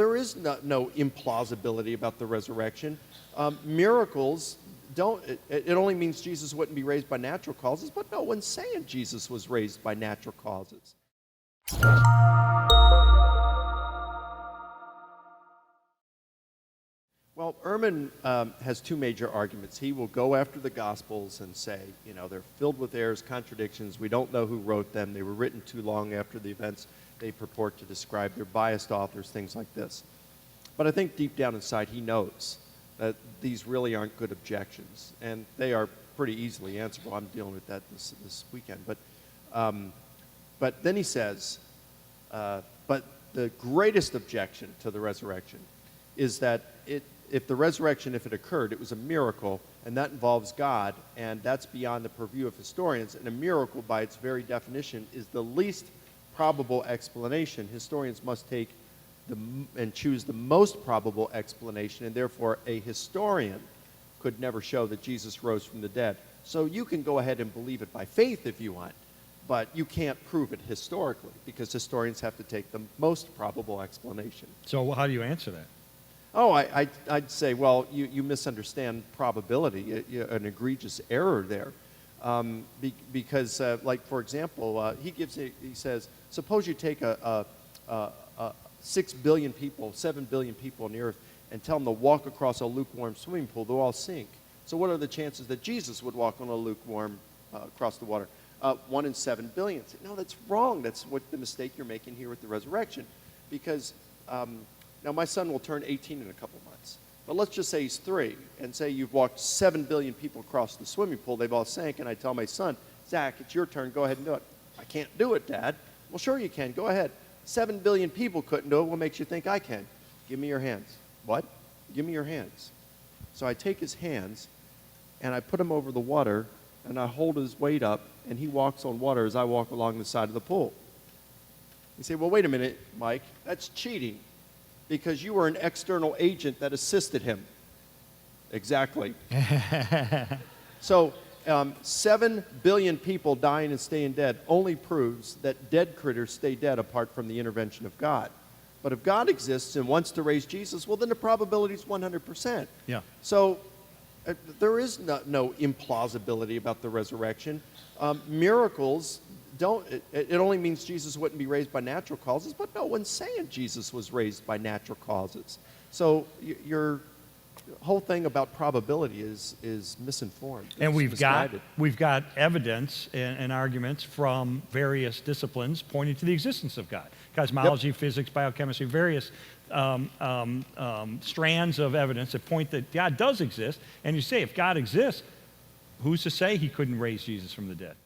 there is no implausibility about the resurrection. Miracles don't, it only means Jesus wouldn't be raised by natural causes, but no one's saying Jesus was raised by natural causes. Well, Ehrman has two major arguments. He will go after the Gospels and say, you know, they're filled with errors, contradictions. We don't know who wrote them. They were written too long after the events they purport to describe. They're biased authors, things like this. But I think deep down inside he knows that these really aren't good objections, and they are pretty easily answerable. I'm dealing with that this weekend. But then he says, but the greatest objection to the resurrection is that if the resurrection, if it occurred, it was a miracle, and that involves God, and that's beyond the purview of historians, and a miracle by its very definition is the least probable explanation. Historians must take and choose the most probable explanation, and therefore a historian could never show that Jesus rose from the dead. So you can go ahead and believe it by faith if you want, but you can't prove it historically, because historians have to take the most probable explanation. So how do you answer that? Oh, I'd say, well, you misunderstand probability, an egregious error there. Because, like, for example, he says, suppose you take 6 billion people, 7 billion people on the earth, and tell them to walk across a lukewarm swimming pool, they'll all sink. So what are the chances that Jesus would walk on a lukewarm, across the water? 1 in 7 billion. No, that's wrong. That's what the mistake you're making here with the resurrection. Because, now my son will turn 18 in a couple months. But let's just say he's 3, and say you've walked 7 billion people across the swimming pool, they've all sank, and I tell my son, Zach, it's your turn, go ahead and do it. I can't do it, Dad. Well, sure you can, go ahead. 7 billion people couldn't do it, what makes you think I can? Give me your hands. What? Give me your hands. So I take his hands, and I put him over the water, and I hold his weight up, and he walks on water as I walk along the side of the pool. You say, well, wait a minute, Mike, that's cheating, because you were an external agent that assisted him. Exactly. So 7 billion people dying and staying dead only proves that dead critters stay dead apart from the intervention of God. But if God exists and wants to raise Jesus, well, then the probability is 100%. Yeah. So there is no implausibility about the resurrection. Miracles don't, it only means Jesus wouldn't be raised by natural causes, but no one's saying Jesus was raised by natural causes. So your whole thing about probability is misinformed. And we've got misguided. evidence and arguments from various disciplines pointing to the existence of God. Cosmology, physics, biochemistry, various strands of evidence that point that God does exist. And you say, if God exists, who's to say he couldn't raise Jesus from the dead?